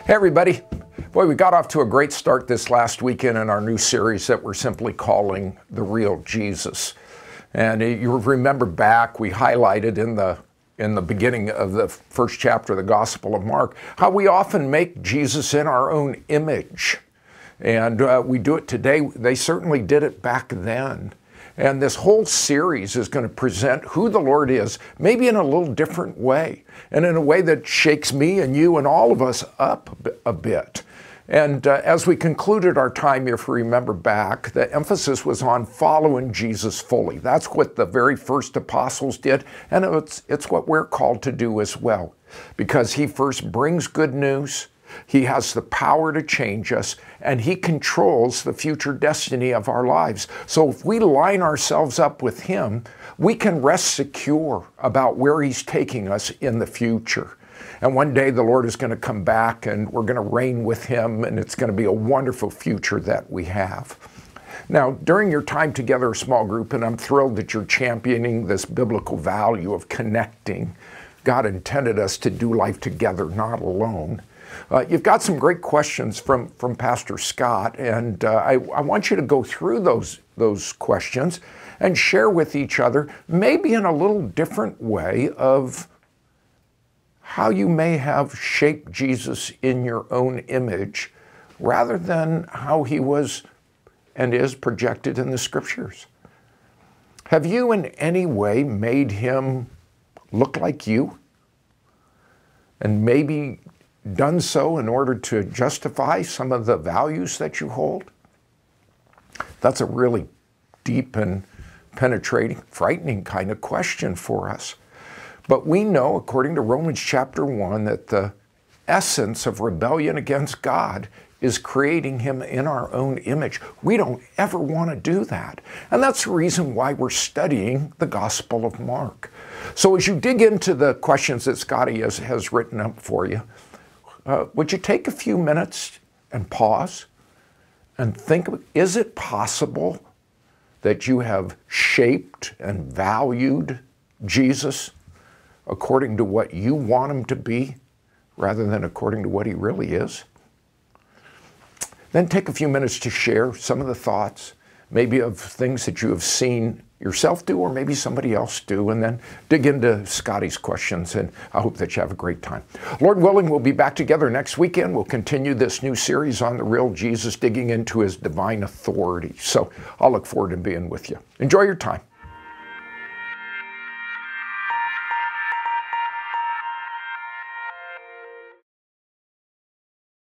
Hey everybody. Boy, we got off to a great start this last weekend in our new series that we're simply calling The Real Jesus. And you remember back, we highlighted in the beginning of the first chapter of the Gospel of Mark, how we often make Jesus in our own image. And we do it today. They certainly did it back then. And this whole series is going to present who the Lord is, maybe in a little different way, and in a way that shakes me and you and all of us up a bit. And as we concluded our time, if you remember back, the emphasis was on following Jesus fully. That's what the very first apostles did, and it's what we're called to do as well, because he first brings good news. He has the power to change us, and he controls the future destiny of our lives. So if we line ourselves up with him, we can rest secure about where he's taking us in the future. And one day the Lord is going to come back and we're going to reign with him, and it's going to be a wonderful future that we have. Now, during your time together, a small group, and I'm thrilled that you're championing this biblical value of connecting. God intended us to do life together, not alone. You've got some great questions from Pastor Scott, and I want you to go through those questions and share with each other, maybe in a little different way, of how you may have shaped Jesus in your own image rather than how he was and is projected in the Scriptures. Have you in any way made him look like you? And maybe done so in order to justify some of the values that you hold? That's a really deep and penetrating, frightening kind of question for us. But we know, according to Romans chapter 1, that the essence of rebellion against God is creating him in our own image. We don't ever want to do that. And that's the reason why we're studying the Gospel of Mark. So as you dig into the questions that Scotty has written up for you, would you take a few minutes and pause and think, is it possible that you have shaped and valued Jesus according to what you want him to be rather than according to what he really is? Then take a few minutes to share some of the thoughts, maybe of things that you have seen yourself do or maybe somebody else do, and then dig into Scotty's questions, and I hope that you have a great time. Lord willing, we'll be back together next weekend. We'll continue this new series on the real Jesus, digging into his divine authority. So I'll look forward to being with you. Enjoy your time.